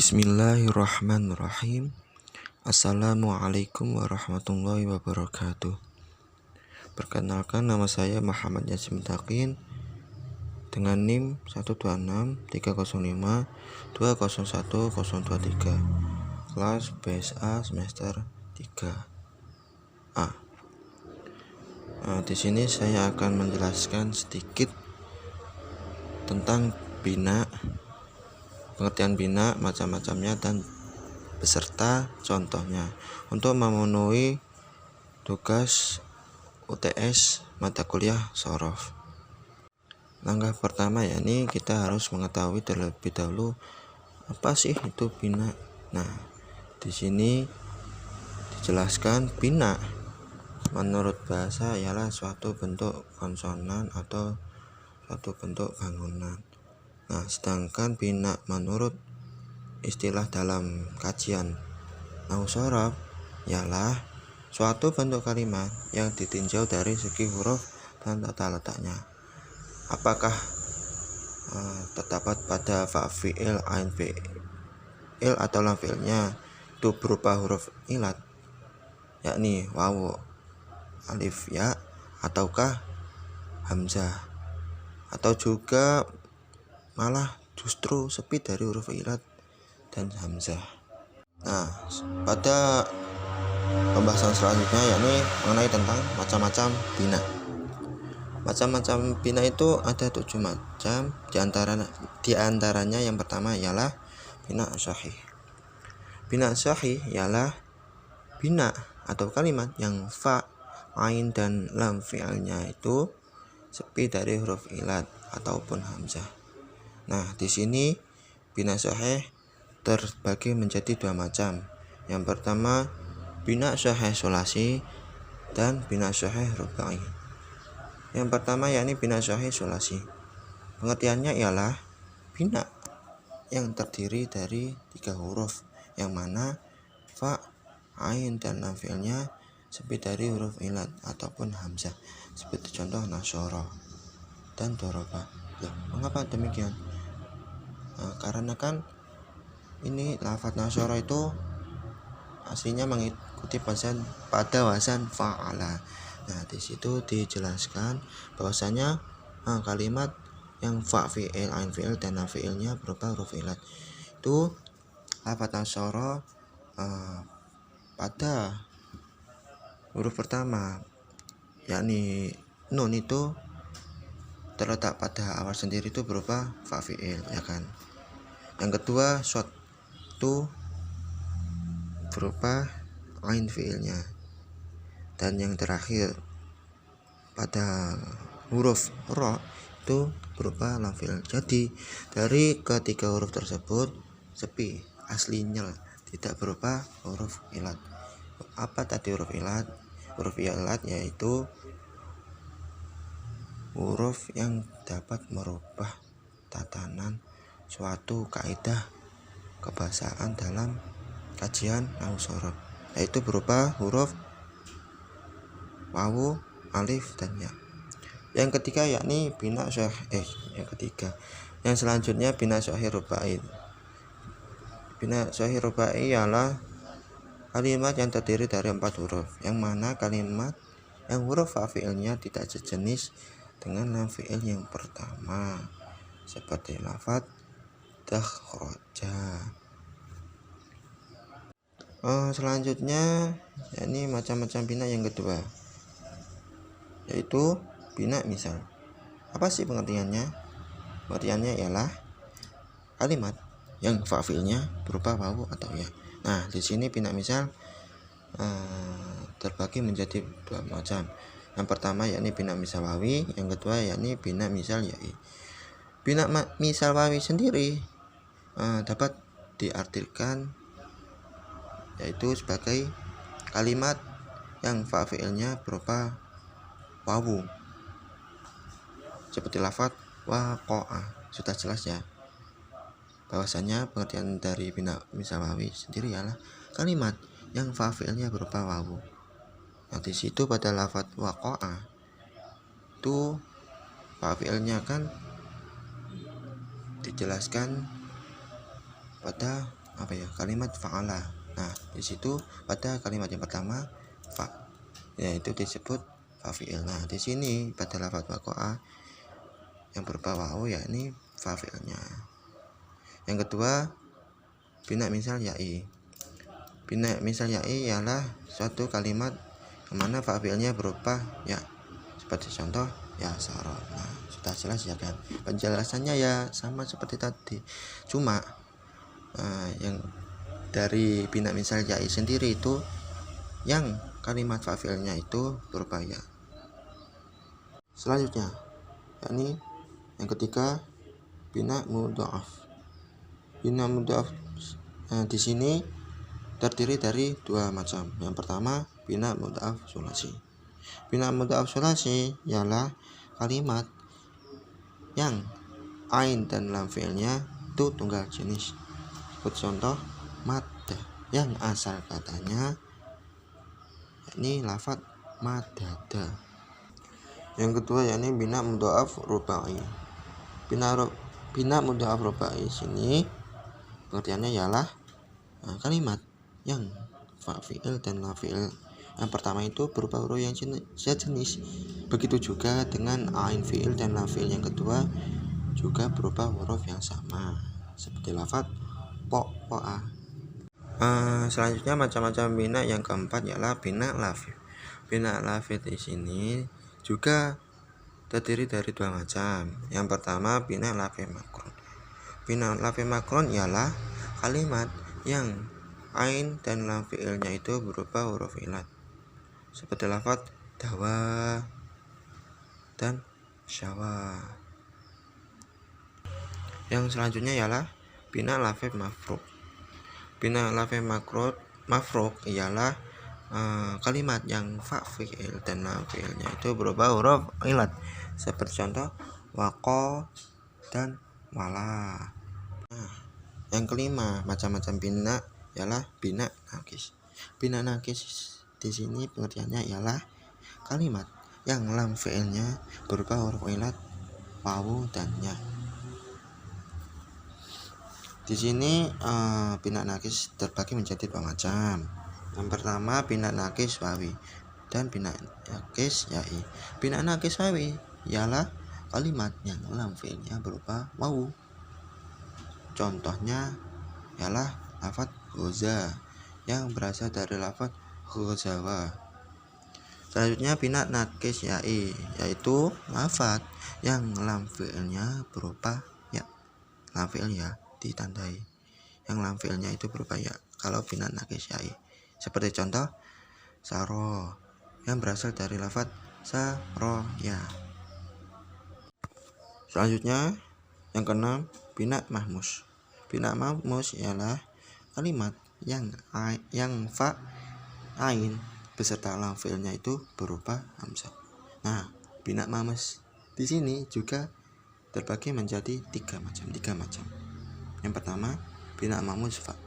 Bismillahirrahmanirrahim. Assalamualaikum warahmatullahi wabarakatuh. Perkenalkan, nama saya Muhammad Yasin Takin dengan NIM 1263052010023, kelas BSA semester 3A. Di sini saya akan menjelaskan sedikit tentang bina, pengertian bina, macam-macamnya, dan beserta contohnya untuk memenuhi tugas UTS mata kuliah Shorof. Langkah pertama yakni kita harus mengetahui terlebih dahulu apa sih itu bina. Nah, di sini dijelaskan bina menurut bahasa ialah suatu bentuk konsonan atau suatu bentuk bangunan. Nah, sedangkan bina menurut istilah dalam kajian nahwu shorof ialah suatu bentuk kalimat yang ditinjau dari segi huruf dan tata letaknya. Apakah terdapat pada fa, fi'il, ain, fi'il atau lam fi'ilnya itu berupa huruf ilat, yakni wawu, alif, ya, ataukah hamzah, atau juga malah justru sepi dari huruf ilat dan hamzah. Nah, pada pembahasan selanjutnya yakni mengenai tentang macam-macam bina. Macam-macam bina itu ada 7 macam. Di antaranya yang pertama ialah bina sahih. Bina sahih ialah bina atau kalimat yang fa, ain, dan lam fi'ilnya itu sepi dari huruf ilat ataupun hamzah. Nah, di sini bina sahih terbagi menjadi 2 macam. Yang pertama bina sahih sulasi dan bina sahih rubai. Yang pertama yakni bina sahih sulasi. Pengertiannya ialah bina yang terdiri dari 3 huruf, yang mana fa, ain, dan lam fi'ilnya sepi dari huruf ilat ataupun hamzah, seperti contoh nasyara dan doroba. Mengapa demikian? Karena kan ini lafadz nasyara itu aslinya mengikuti pada wazan fa'ala. Nah, di situ dijelaskan bahwasanya kalimat yang fa, fi'il, ain, fi'il, dan lam fi'ilnya berupa huruf ilat itu lafadz nasyara pada huruf pertama yakni nun itu terletak pada awal sendiri itu berupa fa, fi'il, ya kan. Yang kedua shot itu berupa ain fi'ilnya, dan yang terakhir pada huruf ro itu berupa lam fi'il. Jadi dari ketiga huruf tersebut sepi, aslinya tidak berupa huruf ilat. Apa tadi huruf ilat? Huruf ilat yaitu huruf yang dapat merubah tatanan suatu kaidah kebahasaan dalam kajian nahwu shorof, yaitu berupa huruf wawu, alif, dan ya. Yang ketiga yakni bina sahih. Yang selanjutnya bina sahih rubai. Bina sahih rubai ialah kalimat yang terdiri dari 4 huruf, yang mana kalimat yang huruf fa fi'ilnya tidak sejenis dengan lam fi'il yang pertama, seperti lafadz takhraja. Selanjutnya yakni macam-macam bina yang kedua, yaitu bina misal. Apa sih pengertiannya? Pengertiannya ialah kalimat yang fa fi'ilnya berupa wawu atau ya. Nah, di sini bina misal terbagi menjadi 2 macam. Yang pertama yakni bina misal wawi, yang kedua yakni bina misal ya'i. Bina misal wawi sendiri dapat diartikan yaitu sebagai kalimat yang fa fi'ilnya berupa wawu, seperti lafadz waqa'a. Sudah jelas ya bahwasanya pengertian dari bina misal wawi sendiri ialah kalimat yang fa fi'ilnya berupa wawu. Nah, di situ pada lafadz waqa'a itu fa fi'ilnya kan dijelaskan pada kalimat fa'ala. Nah, di situ pada kalimat yang pertama fa, yaitu disebut fa'il. Nah, di sini pada lafaz waqa'a yang berupa wawu yakni fa'ilnya. Yang kedua, bina misal ya'i. Bina misal ya'i ialah suatu kalimat yang mana fa'ilnya berupa ya. Seperti contoh ya saro. Nah, sudah jelas ya kan. Penjelasannya ya sama seperti tadi. Cuma yang dari bina misal ya'i sendiri itu yang kalimat fa'ilnya itu berupa ya. Selanjutnya yakni yang ketiga bina mudha'af. Bina mudha'af di sini terdiri dari dua macam. Yang pertama bina mudha'af sulasi. Bina mudha'af sulasi ialah kalimat yang ain dan lam fi'ilnya itu tunggal jenis. Seperti contoh madda yang asal katanya yakni lafaz madada. Yang kedua yakni bina mudha'af rubai. Bina mudha'af rubai sini pengertiannya ialah kalimat yang fa fi'il dan la fi'il yang pertama itu berupa huruf yang sejenis. Begitu juga dengan ain fi'il dan lam fi'il yang kedua juga berupa huruf yang sama seperti lafaz po'a. Selanjutnya macam-macam bina yang keempat ialah bina lafif. Bina lafif di sini juga terdiri dari dua macam. Yang pertama bina lafif makron. Bina lafif makron ialah kalimat yang ain dan lam fi'ilnya itu berupa huruf ilat seperti lafaz dawa dan syawa. Yang selanjutnya ialah bina lafif mafruk. Bina lafif mafruk ialah kalimat yang fa fi'il dan lam fi'ilnya itu berupa huruf ilat seperti contoh waqo dan wala. Nah, yang kelima macam-macam bina ialah bina nakis. Bina nakis di sini pengertiannya ialah kalimat yang lam fi'ilnya berupa huruf ilat wawu dan ya. Di sini bina nakis terbagi menjadi dua macam. Yang pertama bina nakis wawi dan bina nakis ya'i. Bina nakis wawi ialah kalimat yang lam fi'ilnya berupa wawu. Contohnya ialah lafaz ghoza yang berasal dari lafaz ghozawa. Selanjutnya bina nakis ya'i yaitu lafaz yang lam fi'ilnya berupa ya. Lam fi'il ya ditandai yang lam fi'ilnya itu berupa ya kalau bina nakis ya'i. Seperti contoh saro yang berasal dari lafaz saroya. Selanjutnya yang keenam bina mahmus. Bina mahmus ialah kalimat yang fa ain beserta lam fi'ilnya itu berupa hamzah. Nah, bina mahmus di sini juga terbagi menjadi tiga macam. Yang pertama bina mahmus fa.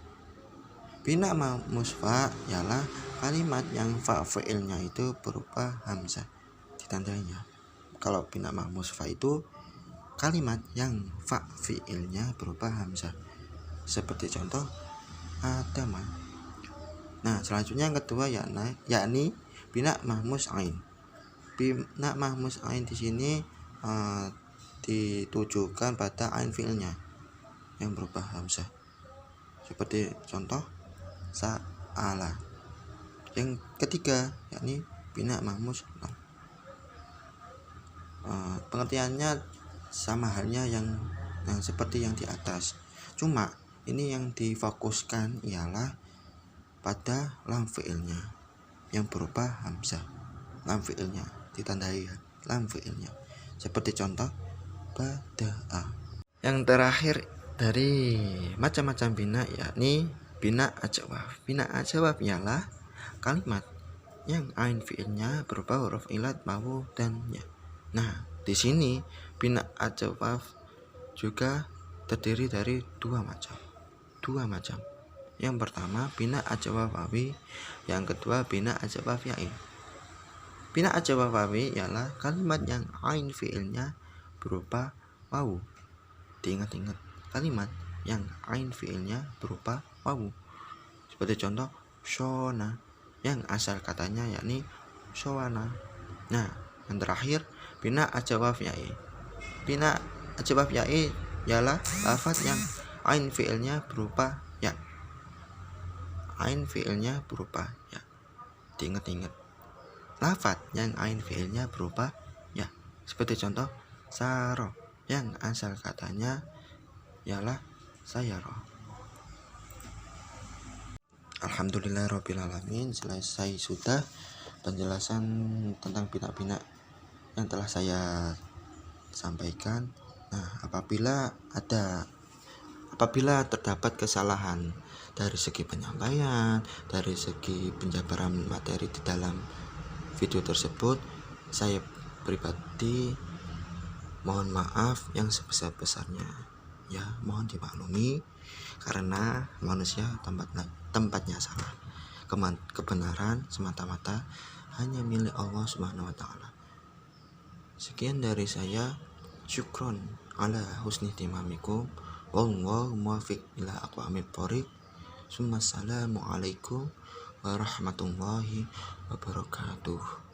Bina mahmus fa ialah kalimat yang fa fi'ilnya itu berupa hamzah ditandainya. Kalau bina mahmus fa itu kalimat yang fa fi'ilnya berupa hamzah seperti contoh adama. Nah, selanjutnya yang kedua yakni bina mahmus ain. Bina mahmus ain di sini ditujukan pada ain fi'ilnya yang berupa hamzah seperti contoh sa'ala. Yang ketiga yakni bina mahmus lam. Pengertiannya sama halnya yang seperti yang di atas. Cuma ini yang difokuskan ialah pada lam fi'ilnya yang berupa hamzah. Lam fi'ilnya ditandai lam fi'ilnya. Seperti contoh bada'a. Yang terakhir dari macam-macam bina yakni bina ajwaf. Bina ajwaf ialah kalimat yang ain fi'ilnya berupa huruf ilat wawu dan ya. Nah, di sini bina ajwaf juga terdiri dari dua macam. Yang pertama bina ajwaf wawi, yang kedua bina ajwaf ya'i. Bina ajwaf wawi ialah kalimat yang ain fi'ilnya berupa wawu. Diingat-ingat, kalimat yang ain fiilnya berupa wawu. Seperti contoh shona yang asal katanya yakni showana. Nah, yang terakhir bina ajawaf ya'i. Bina ajawaf ya'i ialah lafaz yang ain fiilnya berupa ya. Ain fiilnya berupa ya. Diingat-ingat. Lafaz yang ain fiilnya berupa ya. Seperti contoh saro yang asal katanya ialah sayaro. Alhamdulillahirrabbilalamin, selesai sudah penjelasan tentang bina-bina yang telah saya sampaikan. Nah, apabila terdapat kesalahan dari segi penyampaian, dari segi penjabaran materi di dalam video tersebut, saya pribadi mohon maaf yang sebesar-besarnya. Ya, mohon dimaklumi karena manusia tempatnya salah. Kebenaran semata-mata hanya milik Allah Subhanahu wa taala. Sekian dari saya. Syukron ala husni timamikum. Wallahu muwaffiq ila aqwamit thoriq. Assalamualaikum warahmatullahi wabarakatuh.